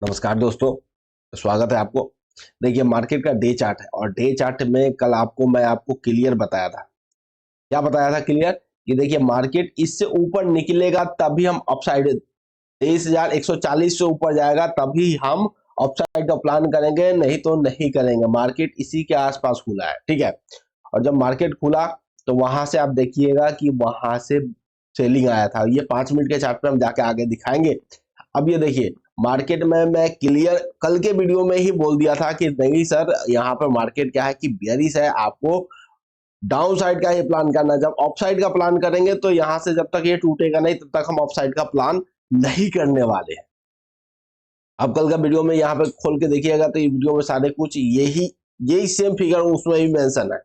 नमस्कार दोस्तों, स्वागत है आपको। देखिए मार्केट का डे चार्ट है और डे चार्ट में कल मैं आपको क्लियर बताया था। क्या बताया था क्लियर? कि देखिए मार्केट इससे ऊपर निकलेगा तभी हम अपसाइड 23,140 से ऊपर जाएगा तभी हम अपसाइड का प्लान करेंगे, नहीं तो नहीं करेंगे। मार्केट इसी के आसपास खुला है, ठीक है। और जब मार्केट खुला तो वहां से आप देखिएगा कि वहां से सेलिंग आया था। ये 5 मिनट के चार्ट पे हम जाके आगे दिखाएंगे। अब ये देखिए मार्केट में मैं क्लियर कल के वीडियो में ही बोल दिया था कि नहीं सर, यहाँ पर मार्केट क्या है कि बेयरिश है, आपको डाउन साइड का ही प्लान करना है। जब अप साइड का प्लान करेंगे तो यहाँ से जब तक ये टूटेगा नहीं तब तक हम अप साइड का प्लान नहीं करने वाले हैं। अब कल का वीडियो में यहाँ पे खोल के देखिएगा तो ये वीडियो में सारे कुछ यही यही सेम फिगर उसमें भी मेंशन है,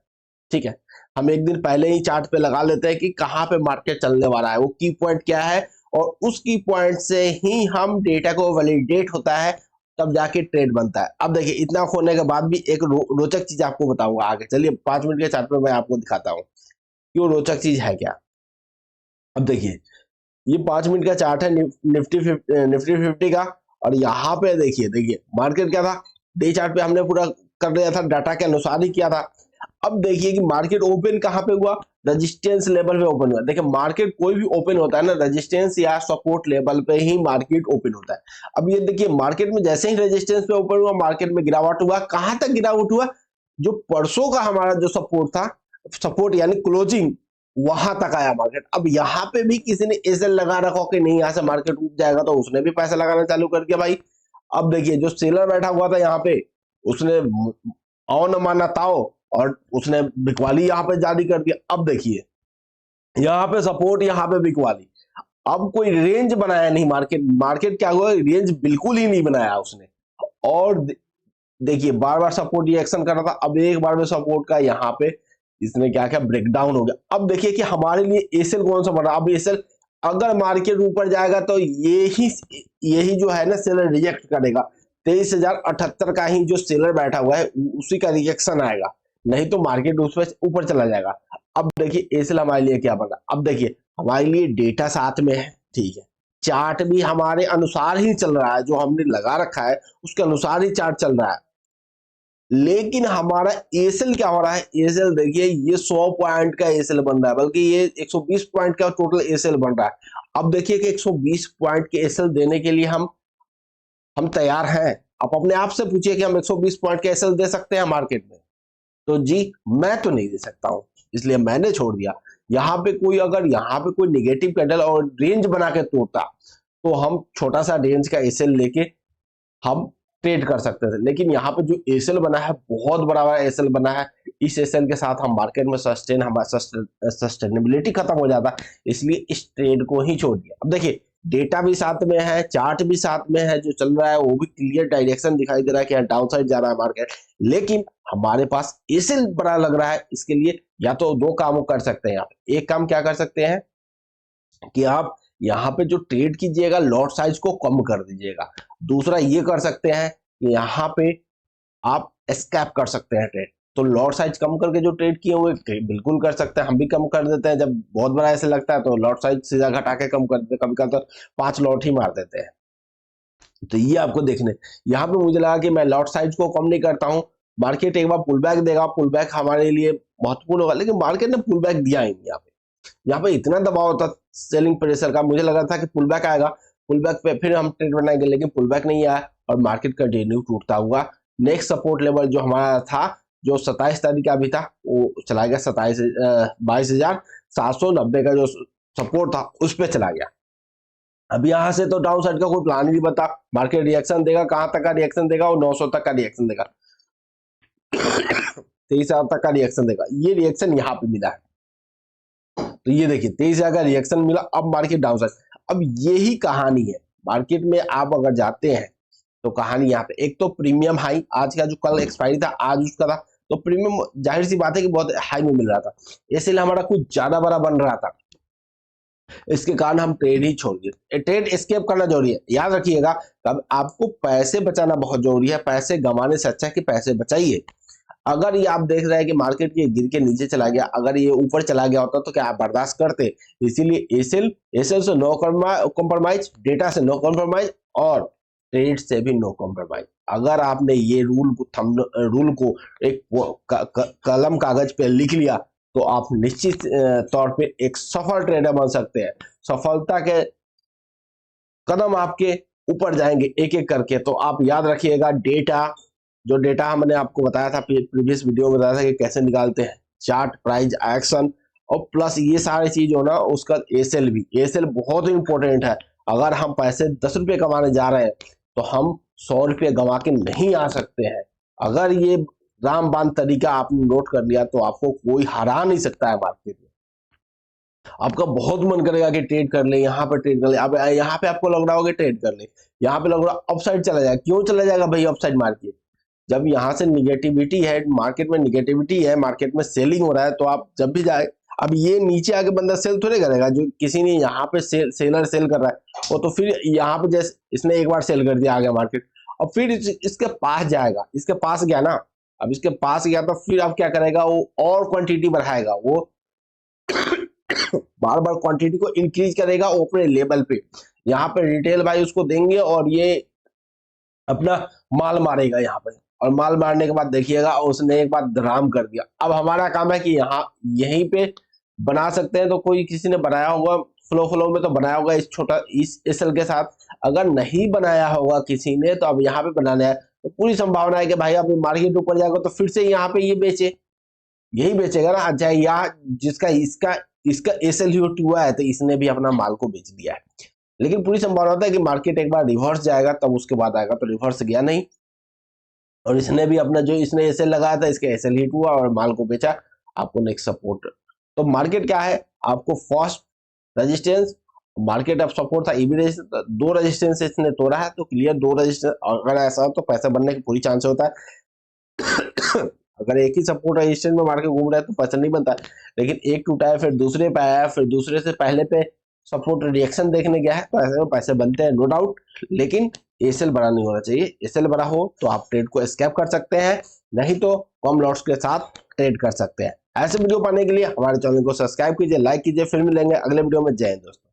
ठीक है। हम एक दिन पहले ही चार्ट पे लगा लेते हैं कि कहाँ पे मार्केट चलने वाला है, वो की पॉइंट क्या है, और उस की पॉइंट से ही हम डेटा को वैलिडेट होता है, तब जाके ट्रेड बनता है। अब देखिए इतना होने के बाद भी एक रोचक चीज आपको बताऊंगा आगे। चलिए 5 मिनट के चार्ट पे मैं आपको दिखाता हूँ कि वो रोचक चीज है क्या। अब देखिए ये 5 मिनट का चार्ट है निफ्टी 50 का। और यहाँ पे देखिए देखिए मार्केट क्या था, डे चार्ट पे हमने पूरा कर लिया था, डाटा के अनुसार ही किया था। अब देखिए कि मार्केट ओपन कहाँ पे हुआ, रेजिस्टेंस लेवल पे ओपन हुआ। देखिए मार्केट कोई भी ओपन होता है ना, रेजिस्टेंस या सपोर्ट लेवल पे ही मार्केट ओपन होता है। अब ये देखिए मार्केट में जैसे ही रेजिस्टेंस पे ओपन हुआ, मार्केट में गिरावट हुआ। कहाँ तक गिरावट हुआ? जो परसों का हमारा जो सपोर्ट था, सपोर्ट यानी क्लोजिंग, वहां तक आया मार्केट। अब यहाँ पे भी किसी ने एसएल लगा रखा कि नहीं यहाँ से मार्केट उठ जाएगा, तो उसने भी पैसा लगाना चालू कर दिया भाई। अब देखिए जो सेलर बैठा हुआ था यहाँ पे, उसने आओ न माना ताओ, और उसने बिकवाली यहाँ पे जारी कर दिया। अब देखिए यहाँ पे सपोर्ट, यहाँ पे बिकवाली। अब कोई रेंज बनाया नहीं मार्केट, मार्केट क्या हुआ, रेंज बिल्कुल ही नहीं बनाया उसने। और देखिए बार बार सपोर्ट रिएक्शन कर रहा था, अब एक बार में सपोर्ट का यहाँ पे इसने क्या किया, ब्रेकडाउन हो गया। अब देखिए कि हमारे लिए एसएल कौन सा बन रहा है। अब एसएल अगर मार्केट ऊपर जाएगा तो यही जो है ना सेलर रिजेक्ट करेगा। 23,078 का ही जो सेलर बैठा हुआ है उसी का रिजेक्शन आएगा, नहीं तो मार्केट उस पर ऊपर चला जाएगा। अब देखिए एसएल हमारे लिए क्या बन रहा है। अब देखिए हमारे लिए डेटा साथ में है, ठीक है। चार्ट भी हमारे अनुसार ही चल रहा है, जो हमने लगा रखा है उसके अनुसार ही चार्ट चल रहा है। लेकिन हमारा एसएल क्या हो रहा है, एसएल देखिए ये 100 पॉइंट का एसएल बन रहा है, बल्कि ये 120 पॉइंट का टोटल एसएल बन रहा है। अब देखिए कि 120 पॉइंट के एसएल देने के लिए हम तैयार हैं। आप अपने आप से पूछिए कि हम 120 पॉइंट के एसएल दे सकते हैं मार्केट में? तो जी मैं तो नहीं दे सकता हूं, इसलिए मैंने छोड़ दिया। यहाँ पे कोई अगर यहाँ पे कोई निगेटिव कैंडल और रेंज बना के तोड़ता तो हम छोटा सा रेंज का एसएल लेके हम ट्रेड कर सकते थे। लेकिन यहाँ पे जो एसएल बना है बहुत बड़ा एसएल बना है, इस एसएल के साथ हम मार्केट में हमारा सस्टेनेबिलिटी खत्म हो जाता, इसलिए इस ट्रेड को ही छोड़ दिया। अब देखिए डेटा भी साथ में है, चार्ट भी साथ में है, जो चल रहा है वो भी क्लियर डायरेक्शन दिखाई दे रहा है कि डाउन साइड जा रहा है मार्केट। लेकिन हमारे पास एसएल बड़ा लग रहा है, इसके लिए या तो दो काम कर सकते हैं आप। एक काम क्या कर सकते हैं कि आप यहाँ पे जो ट्रेड कीजिएगा लॉट साइज को कम कर दीजिएगा। दूसरा ये कर सकते हैं कि यहाँ पे आप स्कैप कर सकते हैं ट्रेड। तो लॉट साइज कम करके जो ट्रेड किए हुए बिल्कुल कर सकते हैं, हम भी कम कर देते हैं। जब बहुत बड़ा ऐसे लगता है तो लॉट साइज सीधा घटा के कम कर देते हैं, कभी कभी तो 5 लॉट ही मार देते हैं। तो ये आपको देखने, यहाँ पे मुझे लगा कि मैं लॉट साइज को कम नहीं करता हूँ। मार्केट एक बार पुल बैक देगा, पुल बैक हमारे लिए महत्वपूर्ण होगा, लेकिन मार्केट ने पुल बैक दिया ही नहीं। यहाँ पे इतना दबाव था सेलिंग प्रेशर का, मुझे लगा था कि पुल बैक आएगा, पुल बैक पे फिर हम ट्रेड बनाएंगे, लेकिन पुल बैक नहीं आया और मार्केट कंटिन्यू टूटता हुआ। नेक्स्ट सपोर्ट लेवल जो हमारा था, जो 27 तारीख का भी था, वो चला गया 22,790 का जो सपोर्ट था उस पर चला गया। अब यहाँ से तो डाउन साइड का कोई प्लान ही नहीं बता, मार्केट रिएक्शन देगा, कहां तक का रिएक्शन देगा, वो 900 तक का रिएक्शन देगा, 23,000 तक का रिएक्शन देगा। ये रिएक्शन यहाँ पे मिला है, तो ये देखिए 23,000 का रिएक्शन मिला, अब मार्केट डाउन साइड। अब यही कहानी है मार्केट में, आप अगर जाते हैं तो कहानी यहाँ पे, एक तो प्रीमियम हाई आज का जो कल एक्सपायरी था आज उसका था, तो प्रीमियम जाहिर सी बात है कि बहुत हाई में मिल रहा था, इसलिए हमारा कुछ ज्यादा बड़ा बन रहा था, इसके कारण हम ट्रेड ही छोड़ दिए। ट्रेड एस्केप करना जरूरी है, याद रखिएगा। तब आपको पैसे बचाना बहुत जरूरी है, पैसे गंवाने से अच्छा है कि पैसे बचाइए। अगर ये आप देख रहे हैं कि मार्केट ये गिर के नीचे चला गया, अगर ये ऊपर चला गया होता तो क्या आप बर्दाश्त करते? इसीलिए एसएल से नो कॉम्प्रोमाइज, डेटा से नो कॉम्प्रोमाइज, और ट्रेड से भी नो कॉम्प्रोमाइज। अगर आपने ये रूल को एक कलम कागज पे लिख लिया तो आप निश्चित तौर पे एक सफल ट्रेडर बन सकते हैं। सफलता के कदम आपके ऊपर जाएंगे एक एक करके। तो आप याद रखिएगा डेटा, जो डेटा हमने आपको बताया था प्रीवियस वीडियो में बताया था कि कैसे निकालते हैं, चार्ट, प्राइस एक्शन और प्लस ये सारी चीज हो ना, उसका एसएल भी। एसएल बहुत इंपॉर्टेंट है। अगर हम पैसे 10 रुपये कमाने जा रहे हैं तो हम 100 रुपये गंवा के नहीं आ सकते हैं। अगर ये रामबाण तरीका आपने नोट कर लिया तो आपको कोई हरा नहीं सकता है मार्केट में। आपका बहुत मन करेगा कि ट्रेड कर ले, यहाँ पे ट्रेड कर ले। अब यहाँ पे आपको लग रहा होगा ट्रेड कर ले, यहाँ पे लग रहा अपसाइड चला जाएगा। क्यों चला जाएगा भाई अपसाइड मार्केट? जब यहाँ से निगेटिविटी है, मार्केट में निगेटिविटी है, मार्केट में सेलिंग हो रहा है, तो आप जब भी जाए, अब ये नीचे आके बंदा सेल थोड़े करेगा। जो किसी ने यहाँ पे सेलर सेल कर रहा है वो तो फिर यहाँ पे जैसे इसने एक बार सेल कर दिया, आ गया मार्केट, और फिर इसके पास जाएगा। इसके पास गया ना, अब इसके पास गया तो फिर आप क्या करेगा, वो और क्वांटिटी बढ़ाएगा, वो बार बार क्वांटिटी को इंक्रीज करेगा अपने लेवल पे। यहाँ पे रिटेल भाई उसको देंगे और ये अपना माल मारेगा यहाँ पे, और माल मारने के बाद देखिएगा उसने एक बार धराम कर दिया। अब हमारा काम है कि यहाँ यहीं पे बना सकते हैं। तो कोई किसी ने बनाया होगा फ्लो में, तो बनाया होगा इस छोटा इस एसएल के साथ। अगर नहीं बनाया होगा किसी ने तो अब यहाँ पे बनाना है। तो पूरी संभावना है कि भाई अब मार्केट ऊपर जाएगा तो फिर से यहाँ पे ये बेचे, यही बेचेगा ना। चाहे यहाँ जिसका इसका इसका एसएल हुआ है तो इसने भी अपना माल को बेच दिया है। लेकिन पूरी संभावना होता है कि मार्केट एक बार रिवर्स जाएगा तब उसके बाद आएगा। तो रिवर्स गया नहीं, और इसने भी अपना जो इसने एसएल लगाया था इसके एसएल हिट हुआ और माल को बेचा, आपको नेक्स्ट सपोर्ट। तो मार्केट क्या है, आपको फर्स्ट रेजिस्टेंस, मार्केट अब सपोर्ट था, ईबी रेजिस्टेंस, 2 रेजिस्टेंस इसने तोड़ा है तो क्लियर 2 रेजिस्टेंस। अगर ऐसा हो तो पैसा बनने की पूरी चांस होता है। अगर एक ही सपोर्ट रेजिस्टेंस में मार्केट घूम रहा है तो पैसा नहीं बनता। लेकिन एक टूटा है, फिर दूसरे पे आया, फिर दूसरे से पहले पे सपोर्ट रिएक्शन देखने गया है, तो ऐसे में पैसे बनते हैं नो डाउट। लेकिन एसएल बड़ा नहीं होना चाहिए। एसएल बड़ा हो तो आप ट्रेड को स्कैप कर सकते हैं, नहीं तो कम लॉट्स के साथ ट्रेड कर सकते हैं। ऐसे वीडियो पाने के लिए हमारे चैनल को सब्सक्राइब कीजिए, लाइक कीजिए। फिर मिलेंगे अगले वीडियो में। जय हिंद दोस्तों।